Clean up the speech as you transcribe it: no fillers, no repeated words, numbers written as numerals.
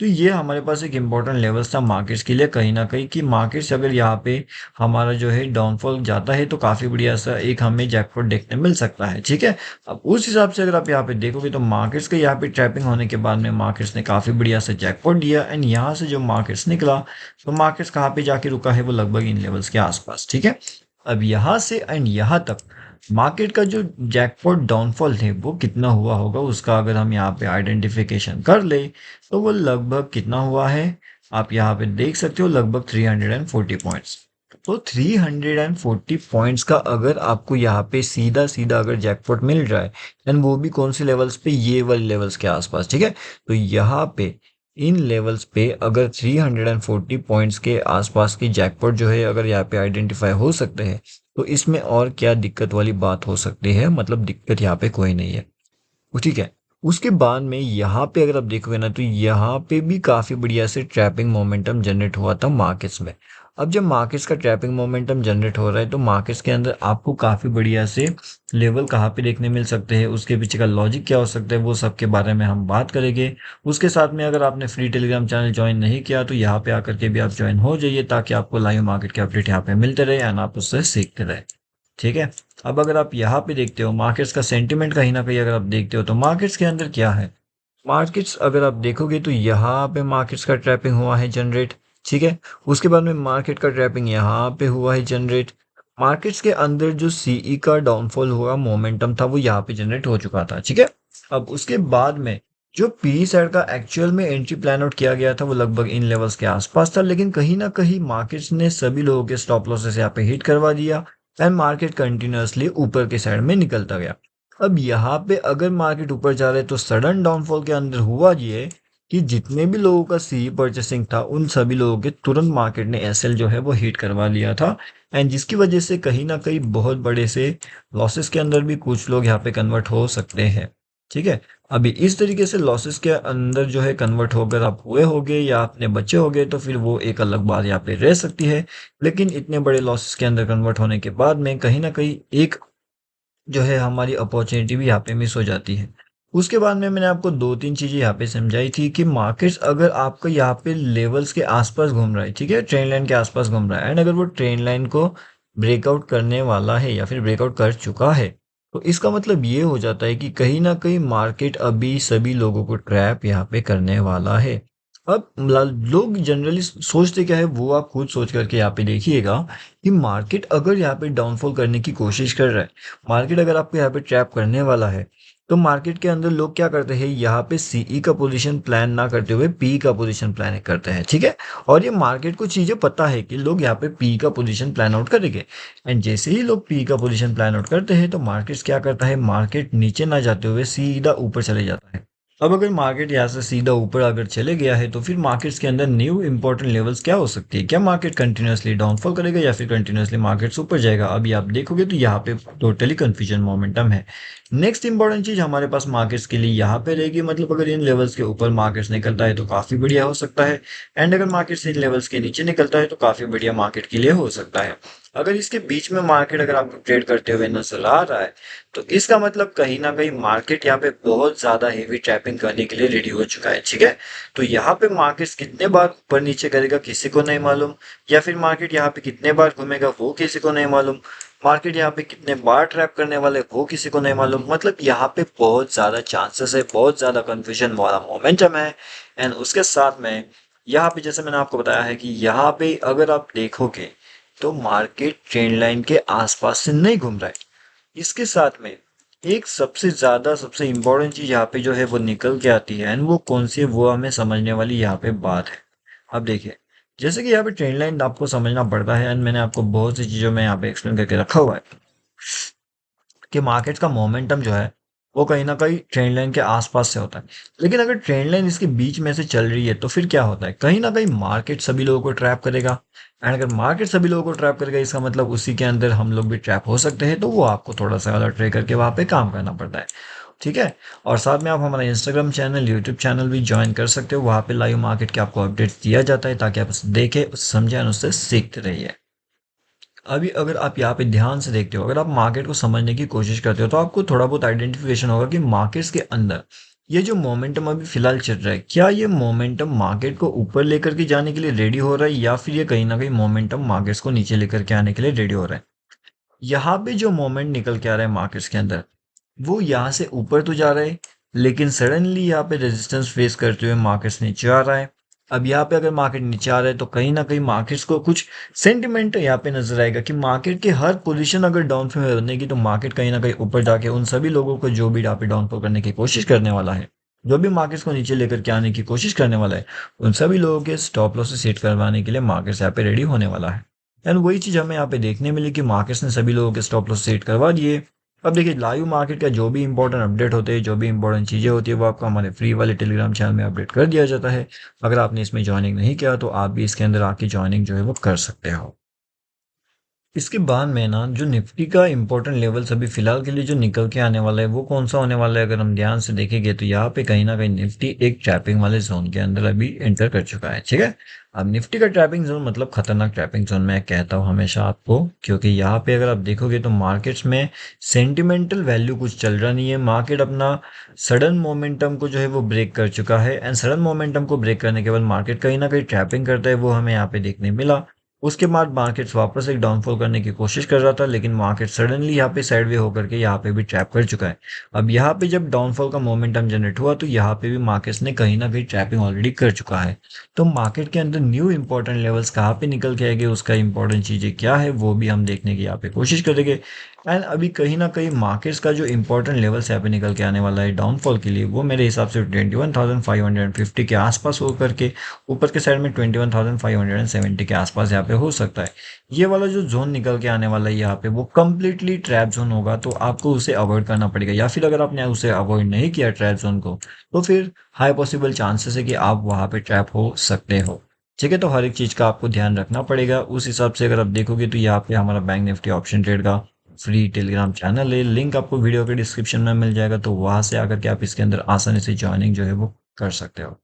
तो ये हमारे पास एक इम्पोर्टेंट लेवल्स था मार्केट्स के लिए कहीं न कहीं, कि मार्केट्स अगर यहाँ पे हमारा जो है डाउनफॉल जाता है तो काफ़ी बढ़िया सा एक हमें जैकपॉट देखने मिल सकता है, ठीक है? अब उस हिसाब से अगर आप यहाँ पे देखोगे तो मार्केट्स के यहाँ पे ट्रैपिंग होने के बाद में मार्केट्स ने काफ़ी बढ़िया सा जैकपॉट दिया, एंड यहाँ से जो मार्केट्स निकला, तो मार्केट्स कहाँ पे जाके रुका है, वो लगभग इन लेवल्स के आसपास, ठीक है? अब यहाँ से एंड यहाँ तक मार्केट का जो जैकपॉट डाउनफॉल है वो कितना हुआ होगा, उसका अगर हम यहाँ पे आइडेंटिफिकेशन कर ले तो वो लगभग कितना हुआ है, आप यहाँ पे देख सकते हो, लगभग 340 पॉइंट्स। तो 340 पॉइंट्स का अगर आपको यहाँ पे सीधा सीधा अगर जैकपॉट मिल रहा है, एंड वो भी कौन से लेवल्स पे, ये वाले लेवल्स के आसपास, ठीक है? तो यहाँ पे इन लेवल्स पे अगर 340 पॉइंट्स के आसपास की जैकपॉट जो है अगर यहाँ पे आइडेंटिफाई हो सकते हैं, तो इसमें और क्या दिक्कत वाली बात हो सकती है, मतलब दिक्कत यहाँ पे कोई नहीं है, ठीक है? उसके बाद में यहाँ पे अगर आप देखोगे ना, तो यहाँ पे भी काफ़ी बढ़िया से ट्रैपिंग मोमेंटम जनरेट हुआ था मार्केट्स में। अब जब मार्केट्स का ट्रैपिंग मोमेंटम जनरेट हो रहा है तो मार्केट्स के अंदर आपको काफ़ी बढ़िया से लेवल कहाँ पे देखने मिल सकते हैं, उसके पीछे का लॉजिक क्या हो सकता है, वो सब के बारे में हम बात करेंगे। उसके साथ में अगर आपने फ्री टेलीग्राम चैनल ज्वाइन नहीं किया तो यहाँ पे आकर के भी आप ज्वाइन हो जाइए, ताकि आपको लाइव मार्केट के अपडेट यहाँ पे मिलते रहे एंड आप उससे सीखते रहे, ठीक है? अब अगर आप यहाँ पे देखते हो मार्केट्स का सेंटिमेंट कहीं ना कहीं अगर आप देखते हो तो मार्केट्स के अंदर क्या है, मार्केट्स अगर आप देखोगे तो यहाँ पे मार्केट्स का ट्रैपिंग हुआ है जनरेट, ठीक है? उसके बाद में मार्केट का ट्रैपिंग यहाँ पे हुआ है जनरेट। मार्केट्स के अंदर जो सीई का डाउनफॉल हुआ मोमेंटम था वो यहाँ पे जनरेट हो चुका था, ठीक है? अब उसके बाद में जो पी साइड का एक्चुअल में एंट्री प्लान आउट किया गया था वो लगभग इन लेवल्स के आसपास था, लेकिन कहीं ना कहीं मार्केट्स ने सभी लोगों के स्टॉप लॉसेस यहाँ पे हिट करवा दिया, एंड मार्केट कंटिन्यूअसली ऊपर के साइड में निकलता गया। अब यहाँ पे अगर मार्केट ऊपर जा रहा है तो सडन डाउनफॉल के अंदर हुआ ये कि जितने भी लोगों का सी परचेसिंग था उन सभी लोगों के तुरंत मार्केट ने एसएल जो है वो हिट करवा लिया था, एंड जिसकी वजह से कहीं ना कहीं बहुत बड़े से लॉसेस के अंदर भी कुछ लोग यहाँ पे कन्वर्ट हो सकते हैं, ठीक है? अभी इस तरीके से लॉसेस के अंदर जो है कन्वर्ट होकर आप हुए होगे या अपने बच्चे हो गए तो फिर वो एक अलग बात यहाँ पे रह सकती है, लेकिन इतने बड़े लॉसेस के अंदर कन्वर्ट होने के बाद में कहीं ना कहीं एक जो है हमारी अपॉर्चुनिटी भी यहाँ पे मिस हो जाती है। उसके बाद में मैंने आपको 2-3 चीज़ें यहाँ पे समझाई थी कि मार्केट्स अगर आपका यहाँ पे लेवल्स के आसपास घूम रहा है, ठीक है? ट्रेंड लाइन के आसपास घूम रहा है, एंड अगर वो ट्रेंड लाइन को ब्रेकआउट करने वाला है या फिर ब्रेकआउट कर चुका है, तो इसका मतलब ये हो जाता है कि कहीं न कहीं मार्केट अभी सभी लोगों को ट्रैप यहाँ पे करने वाला है। अब लोग जनरली सोचते क्या है वो आप खुद सोच करके यहाँ पे देखिएगा कि मार्केट अगर यहाँ पे डाउनफॉल करने की कोशिश कर रहा है, मार्केट अगर आपको यहाँ पे ट्रैप करने वाला है, तो मार्केट के अंदर लोग क्या करते हैं, यहाँ पे सीई का पोजीशन प्लान ना करते हुए पी का पोजीशन प्लान करते हैं, ठीक है? और ये मार्केट को चीजें पता है कि लोग यहाँ पे पी का पोजीशन प्लान आउट करेंगे, एंड जैसे ही लोग पी का पोजीशन प्लान आउट करते हैं तो मार्केट क्या करता है, मार्केट नीचे ना जाते हुए सीधा ऊपर चले जाता है। अब अगर मार्केट यहाँ से सीधा ऊपर अगर चले गया है तो फिर मार्केट्स के अंदर न्यू इंपॉर्टेंट लेवल्स क्या हो सकती है, क्या मार्केट कंटिन्यूअसली डाउनफॉल करेगा या फिर कंटिन्यूअसली मार्केट्स ऊपर जाएगा? अभी आप देखोगे तो यहाँ पे टोटली कंफ्यूजन मोमेंटम है। नेक्स्ट इंपॉर्टेंट चीज हमारे पास मार्केट्स के लिए यहाँ पे रहेगी, मतलब अगर इन लेवल्स के ऊपर मार्केट्स निकलता है तो काफी बढ़िया हो सकता है, एंड अगर मार्केट्स इन लेवल्स के नीचे निकलता है तो काफी बढ़िया मार्केट के लिए हो सकता है। अगर इसके बीच में मार्केट अगर आपको ट्रेड करते हुए नजर आ रहा है तो इसका मतलब कहीं ना कहीं मार्केट यहाँ पे बहुत ज्यादा हेवी ट्रैपिंग करने के लिए रेडी हो चुका है, ठीक है? तो यहाँ पे मार्केट कितने बार ऊपर नीचे करेगा किसी को नहीं मालूम, या फिर मार्केट यहाँ पे कितने बार घूमेगा वो किसी को नहीं मालूम, मार्केट यहाँ पे कितने बार ट्रैप करने वाले वो किसी को नहीं मालूम, मतलब यहाँ पे बहुत ज्यादा चांसेस है, बहुत ज्यादा कंफ्यूजन वाला मोमेंटम है। एंड उसके साथ में यहाँ पे जैसे मैंने आपको बताया है कि यहाँ पे अगर आप देखोगे तो मार्केट ट्रेंड लाइन के आसपास से नहीं घूम रहा है। इसके साथ में एक सबसे ज्यादा सबसे इम्पोर्टेंट चीज यहाँ पे जो है वो निकल के आती है, एंड वो कौन सी है वो हमें समझने वाली यहाँ पे बात है। अब देखिए, जैसे कि यहाँ पे ट्रेंड लाइन आपको समझना पड़ता है, एंड मैंने आपको बहुत सी चीजों में यहाँ पे एक्सप्लेन करके रखा हुआ है कि मार्केट का मोमेंटम जो है वो कहीं ना कहीं ट्रेंड लाइन के आसपास से होता है, लेकिन अगर ट्रेंड लाइन इसके बीच में से चल रही है तो फिर क्या होता है, कहीं ना कहीं मार्केट सभी लोगों को ट्रैप करेगा, एंड अगर मार्केट सभी लोगों को ट्रैप करेगा इसका मतलब उसी के अंदर हम लोग भी ट्रैप हो सकते हैं, तो वो आपको थोड़ा सा अलर्ट रह करके वहां पे काम करना पड़ता है, ठीक है? और साथ में आप हमारा इंस्टाग्राम चैनल, यूट्यूब चैनल भी ज्वाइन कर सकते हो, वहां पे लाइव मार्केट के आपको अपडेट दिया जाता है ताकि आप उसे देखें, उसे समझें और उससे सीखते रहिए। अभी अगर आप यहाँ पे ध्यान से देखते हो, अगर आप मार्केट को समझने की कोशिश करते हो तो आपको थोड़ा बहुत आइडेंटिफिकेशन होगा कि मार्केट्स के अंदर ये जो मोमेंटम अभी फिलहाल चल रहा है, क्या ये मोमेंटम मार्केट को ऊपर लेकर के जाने के लिए रेडी हो रहा है, या फिर ये कहीं ना कहीं मोमेंटम मार्केट्स को नीचे लेकर के आने के लिए रेडी हो रहा है? यहाँ पे जो मोमेंट निकल के आ रहा है मार्केट्स के अंदर, वो यहाँ से ऊपर तो जा रहा है, लेकिन सडनली यहाँ पे रेजिस्टेंस फेस करते हुए मार्केट्स नीचे आ रहा है। अब यहाँ पे अगर मार्केट नीचे आ रहा है तो कहीं ना कहीं मार्केट्स को कुछ सेंटिमेंट यहाँ पे नजर आएगा कि मार्केट की हर पोजीशन अगर डाउनफॉल में बनेगी तो मार्केट कहीं ना कहीं ऊपर जाके उन सभी लोगों को जो भी यहाँ पे डाउनफॉल करने की कोशिश करने वाला है, जो भी मार्केट्स को नीचे लेकर के आने की कोशिश करने वाला है, उन सभी लोगों के स्टॉप लॉस से सेट करवाने के लिए मार्केट्स यहाँ पे रेडी होने वाला है। एंड वही चीज हमें यहाँ पे देखने मिली कि मार्केट्स ने सभी लोगों के स्टॉप लॉस सेट करवा दिए। अब देखिए, लाइव मार्केट का जो भी इंपॉर्टेंट अपडेट होते हैं, जो भी इंपॉर्टेंट चीज़ें होती है, वो आपको हमारे फ्री वाले टेलीग्राम चैनल में अपडेट कर दिया जाता है। अगर आपने इसमें ज्वाइनिंग नहीं किया तो आप भी इसके अंदर आके ज्वाइनिंग जो है वो कर सकते हो। इसके बाद में ना जो निफ्टी का इंपॉर्टेंट लेवल्स अभी फिलहाल के लिए जो निकल के आने वाला है वो कौन सा होने वाला है, अगर हम ध्यान से देखेंगे तो यहाँ पे कहीं ना कहीं निफ्टी एक ट्रैपिंग वाले जोन के अंदर अभी एंटर कर चुका है। ठीक है, अब निफ्टी का ट्रैपिंग जोन मतलब खतरनाक ट्रैपिंग जोन मैं कहता हूँ हमेशा आपको, क्योंकि यहाँ पे अगर आप देखोगे तो मार्केट्स में सेंटिमेंटल वैल्यू कुछ चल रहा नहीं है। मार्केट अपना सडन मोमेंटम को जो है वो ब्रेक कर चुका है, एंड सडन मोमेंटम को ब्रेक करने के बाद मार्केट कहीं ना कहीं ट्रैपिंग करता है, वो हमें यहाँ पे देखने मिला। उसके बाद मार्केट्स वापस एक डाउनफॉल करने की कोशिश कर रहा था, लेकिन मार्केट सडनली यहाँ पे साइडवे होकर के यहाँ पे भी ट्रैप कर चुका है। अब यहाँ पे जब डाउनफॉल का मोमेंटम जनरेट हुआ तो यहाँ पे भी मार्केट्स ने कहीं ना कहीं ट्रैपिंग ऑलरेडी कर चुका है। तो मार्केट के अंदर न्यू इंपॉर्टेंट लेवल्स कहाँ पे निकल के आएंगे, उसका इंपॉर्टेंट चीजें क्या है वो भी हम देखने की यहाँ पे कोशिश करेंगे। एंड अभी कहीं ना कहीं मार्केट्स का जो इंपॉर्टेंट लेवल्स यहाँ पे निकल के आने वाला है डाउनफॉल के लिए, वो मेरे हिसाब से 21,550 के आसपास होकर के ऊपर के साइड में 21,570 के आसपास यहाँ पे हो सकता है। ये वाला जो जोन निकल के आने वाला है यहाँ पे, वो कम्प्लीटली ट्रैप जोन होगा, तो आपको उसे अवॉइड करना पड़ेगा, या फिर अगर आपने उसे अवॉइड नहीं किया ट्रैप जोन को, तो फिर हाई पॉसिबल चांसेस है कि आप वहां पे ट्रैप हो सकते हो। ठीक है, तो हर एक चीज का आपको ध्यान रखना पड़ेगा। उस हिसाब से अगर आप देखोगे तो यहाँ पे हमारा बैंक निफ्टी ऑप्शन ट्रेड का फ्री टेलीग्राम चैनल है, लिंक आपको वीडियो के डिस्क्रिप्शन में मिल जाएगा, तो वहां से आकर के आप इसके अंदर आसानी से ज्वाइनिंग जो है वो कर सकते हो।